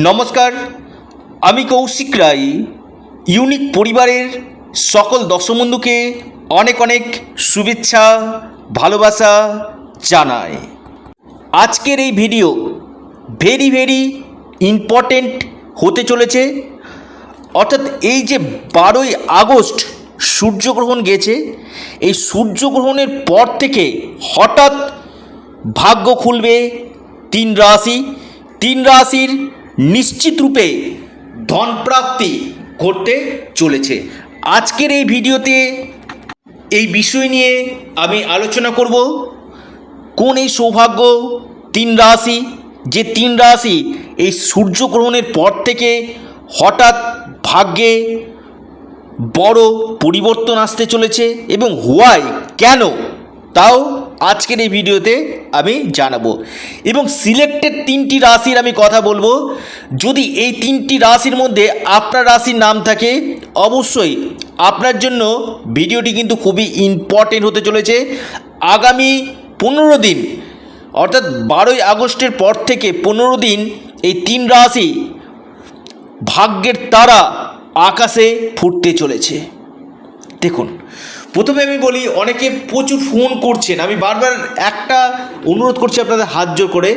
নমস্কার, আমি কৌশিক রায় ইউনিক পরিবারের সকল দর্শক বন্ধুকে অনেক অনেক শুভেচ্ছা ভালোবাসা জানাই। আজকের এই ভিডিও ভেরি ইম্পর্টেন্ট হতে চলেছে। অর্থাৎ এই যে 12ই আগস্ট সূর্যগ্রহণ গেছে, এই সূর্যগ্রহণের পর থেকে হঠাৎ ভাগ্য খুলবে তিন রাশির নিশ্চিত রূপে ধনপ্রাপ্তি ঘটতে চলেছে। আজকের এই ভিডিওতে এই বিষয় নিয়ে আমি আলোচনা করব। কোন এই সৌভাগ্য তিন রাশি, যে তিন রাশি এই সূর্যগ্রহণের পর থেকে হঠাৎ ভাগ্যে বড় পরিবর্তন আসতে চলেছে এবং হোয়াই, কেন, তাও আজকের এই ভিডিওতে আমি জানাবো। এবং সিলেক্টেড তিনটি রাশির আমি কথা বলবো। যদি এই তিনটি রাশির মধ্যে আপনার রাশির নাম থাকে, অবশ্যই আপনার জন্য ভিডিওটি কিন্তু খুবই ইম্পর্টেন্ট হতে চলেছে। আগামী 15 দিন, অর্থাৎ 12ই আগস্টের পর থেকে 15 দিন এই তিন রাশি ভাগ্যের তারা আকাশে ফুটতে চলেছে। দেখুন, প্রথমে আমি বলি, অনেকে প্রচুর ফোন করছেন। আমি বারবার একটা অনুরোধ করছি আপনাদের হাত জোর করে,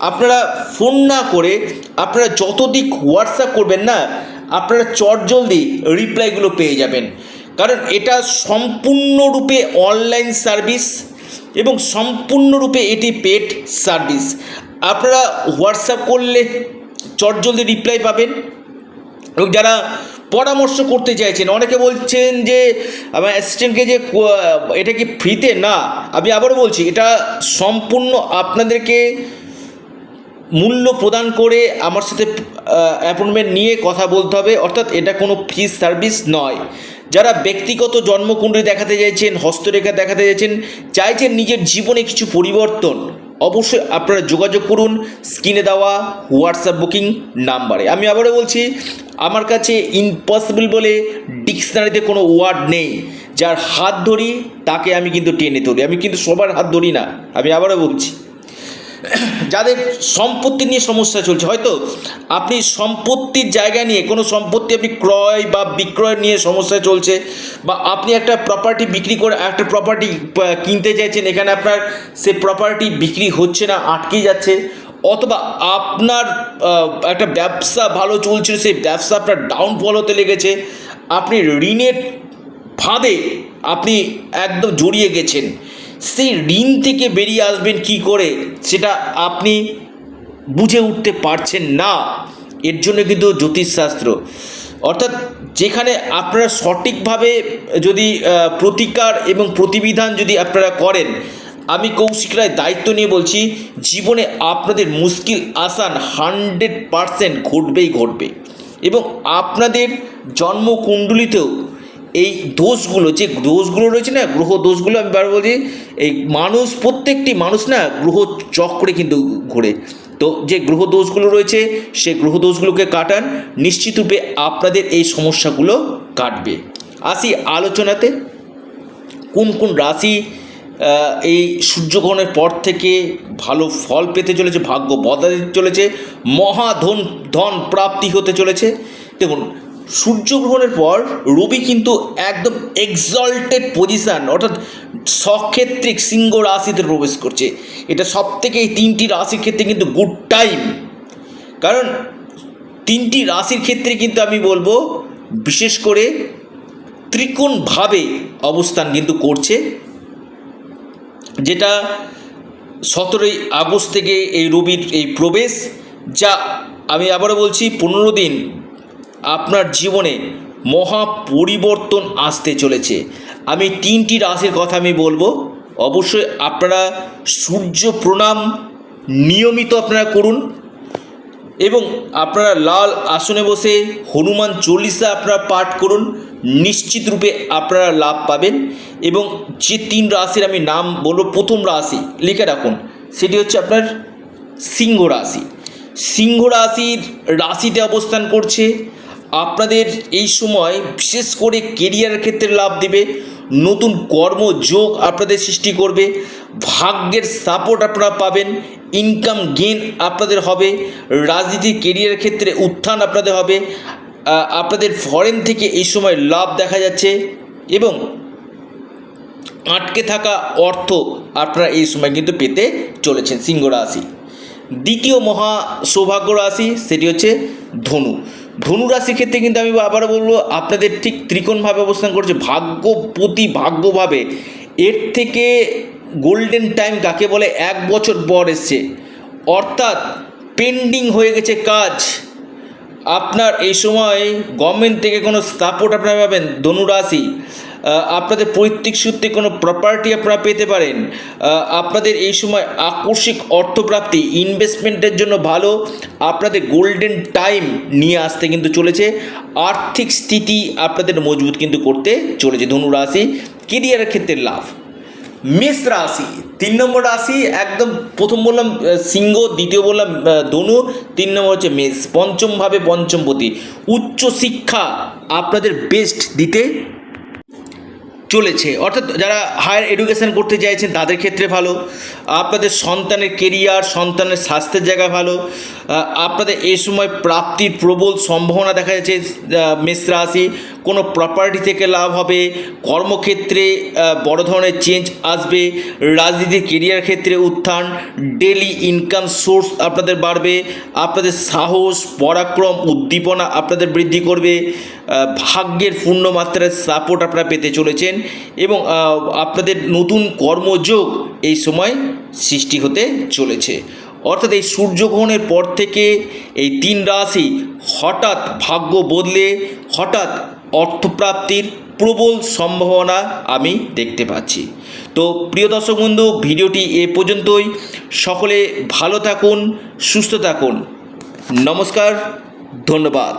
আপনারা ফোন না করে আপনারা যতদিক হোয়াটসঅ্যাপ করবেন না, আপনারা চটজলদি রিপ্লাইগুলো পেয়ে যাবেন। কারণ এটা সম্পূর্ণরূপে অনলাইন সার্ভিস এবং সম্পূর্ণরূপে এটি পেড সার্ভিস। আপনারা হোয়াটসঅ্যাপ করলে চটজলদি রিপ্লাই পাবেন। এবং যারা পরামর্শ করতে চাইছেন, অনেকে বলছেন যে আমার অ্যাসিস্ট্যান্টকে যে এটা কি ফ্রিতে, না, আমি আবারও বলছি, এটা সম্পূর্ণ আপনাদেরকে মূল্য প্রদান করে আমার সাথে অ্যাপয়েন্টমেন্ট নিয়ে কথা বলতে হবে। অর্থাৎ এটা কোনো ফ্রি সার্ভিস নয়। যারা ব্যক্তিগত জন্মকুণ্ডলী দেখাতে চাইছেন, হস্তরেখা দেখাতে চাইছেন নিজের জীবনে কিছু পরিবর্তন, অবশ্যই আপনারা যোগাযোগ করুন স্ক্রিনে দেওয়া হোয়াটসঅ্যাপ বুকিং নাম্বারে। আমি আবারও বলছি, আমার কাছে ইম্পসিবল বলে ডিকশনারিতে কোনো ওয়ার্ড নেই। যার হাত ধরি তাকে আমি কিন্তু টেনে তুলি, আমি কিন্তু সবার হাত ধরি না। আমি আবারও বলছি, যাদের সম্পত্তি নিয়ে সমস্যা চলছে, হয়তো আপনি সম্পত্তির জায়গা নিয়ে কোনো সম্পত্তি আপনি ক্রয় বা বিক্রয় নিয়ে সমস্যা চলছে, বা আপনি একটা প্রপার্টি বিক্রি করে একটা প্রপার্টি কিনতে চাইছেন, এখানে আপনার সে প্রপার্টি বিক্রি হচ্ছে না, আটকে যাচ্ছে, অথবা আপনার একটা ব্যবসা ভালো চলছিল, সেই ব্যবসা আপনার ডাউনফল হতে লেগেছে, আপনি ঋণের ফাঁদে আপনি একদম জড়িয়ে গেছেন, সেই ঋণ থেকে বেরিয়ে আসবেন কি করে সেটা আপনি বুঝে উঠতে পারছেন না। এর জন্য কিন্তু জ্যোতিষশাস্ত্র, অর্থাৎ যেখানে আপনারা সঠিকভাবে যদি প্রতিকার এবং প্রতিবিধান যদি আপনারা করেন, আমি কৌশিক রায় দায়িত্ব নিয়ে বলছি, জীবনে আপনাদের মুশকিল আসান 100% ঘটবে। এবং আপনাদের জন্মকুণ্ডলিতেও এই দোষগুলো, যে দোষগুলো রয়েছে না, গ্রহ দোষগুলো, আমি বারবার বলছি, এই প্রত্যেকটি মানুষ না গ্রহ চক্রে কিন্তু ঘোরে। তো যে গ্রহ দোষগুলো রয়েছে, সেই গ্রহ দোষগুলোকে কাটান, নিশ্চিতরূপে আপনাদের এই সমস্যাগুলো কাটবে। আসি আলোচনাতে, কোন কোন রাশি এই সূর্যগ্রহণের পর থেকে ভালো ফল পেতে চলেছে, ভাগ্য বদলাতে চলেছে, ধন প্রাপ্তি হতে চলেছে। দেখুন, সূর্যগ্রহণের পর রবি কিন্তু একদম এক্সল্টেড পজিশান, অর্থাৎ সক্ষেত্রিক সিংহ রাশিতে প্রবেশ করছে। এটা সব থেকে এই তিনটি রাশির ক্ষেত্রে কিন্তু গুড টাইম। কারণ তিনটি রাশির ক্ষেত্রে কিন্তু আমি বলবো বিশেষ করে ত্রিকোণভাবে অবস্থান কিন্তু করছে, যেটা 17ই আগস্ট থেকে এই রবির এই প্রবেশ, যা আমি আবারও বলছি 15 দিন আপনার জীবনে মহা পরিবর্তন আসতে চলেছে। আমি তিনটি রাশির কথা আমি বলবো, অবশ্যই আপনারা সূর্য প্রণাম নিয়মিত আপনারা করুন, এবং আপনারা লাল আসনে বসে হনুমান চল্লিশা আপনারা পাঠ করুন, নিশ্চিত রূপে আপনারা লাভ পাবেন। এবং যে তিন রাশির আমি নাম বলবো, প্রথম রাশি লিখে রাখুন, সেটি হচ্ছে আপনার সিংহ রাশি। সিংহ রাশিতে অবস্থান করছে। আপনাদের এই সময় বিশেষ করে কেরিয়ারের ক্ষেত্রে লাভ দেবে, নতুন কর্মযোগ আপনাদের সৃষ্টি করবে, ভাগ্যের সাপোর্ট আপনারা পাবেন, ইনকাম গেইন আপনাদের হবে, রাজনীতির কেরিয়ারের ক্ষেত্রে উত্থান আপনাদের হবে, আপনাদের ফরেন থেকে এই সময় লাভ দেখা যাচ্ছে এবং আটকে থাকা অর্থ আপনারা এই সময় কিন্তু পেতে চলেছেন সিংহ রাশি। দ্বিতীয় মহা সৌভাগ্য রাশি সেটি হচ্ছে ধনু। ধনু রাশির ক্ষেত্রে কিন্তু আমি আবারও বলবো আপনাদের ঠিক ত্রিকোণভাবে অবস্থান করছে, ভাগ্যপতি ভাগ্যভাবে। এর থেকে গোল্ডেন টাইম কাকে বলে, 1 বছর পর এসছে, অর্থাৎ পেন্ডিং হয়ে গেছে কাজ। আপনার এই সময় গভর্নমেন্ট থেকে কোনো সাপোর্ট আপনারা পাবেন ধনু রাশি। আপনাদের পৈতৃক সূত্রে কোনো প্রপার্টি আপনারা পেতে পারেন। আপনাদের এই সময় আকস্মিক অর্থপ্রাপ্তি, ইনভেস্টমেন্টের জন্য ভালো, আপনাদের গোল্ডেন টাইম নিয়ে আসতে কিন্তু চলেছে। আর্থিক স্থিতি আপনাদের মজবুত কিন্তু করতে চলেছে ধনু রাশি। কেরিয়ারের ক্ষেত্রে লাভ। মেষ রাশি 3 নম্বর রাশি, একদম প্রথম বললাম সিংহ, দ্বিতীয় বললাম ধনু, 3 নম্বর হচ্ছে মেষ। পঞ্চমভাবে পঞ্চমপতি, উচ্চশিক্ষা আপনাদের বেস্ট দিতে চলেছে, অর্থাৎ যারা হায়ার এডুকেশন করতে চাইছেন তাদের ক্ষেত্রে ভালো। আপনাদের সন্তানের কেরিয়ার, সন্তানের স্বাস্থ্যের জায়গা ভালো। আপনাদের এই সময় প্রাপ্তির প্রবল সম্ভাবনা দেখা যাচ্ছে মেষ রাশি। কোনো প্রপার্টি থেকে লাভ হবে, কর্মক্ষেত্রে বড় ধরনের চেঞ্জ আসবে, রাজনীতির কেরিয়ার ক্ষেত্রে উত্থান, ডেলি ইনকাম সোর্স আপনাদের বাড়বে, আপনাদের সাহস, পরাক্রম, উদ্দীপনা আপনাদের বৃদ্ধি করবে, ভাগ্যের পূর্ণ মাত্রায় সাপোর্ট আপনারা পেতে চলেছেন এবং আপনাদের নতুন কর্মযোগ এই সময় সৃষ্টি হতে চলেছে। অর্থাৎ এই সূর্যগ্রহণের পর থেকে এই 3 রাশি হঠাৎ ভাগ্য বদলে হঠাৎ অর্থপ্রাপ্তির প্রবল সম্ভাবনা আমি দেখতে পাচ্ছি। তো প্রিয় দর্শক বন্ধু, ভিডিওটি এ পর্যন্তই। সকলে ভালো থাকুন, সুস্থ থাকুন। নমস্কার, ধন্যবাদ।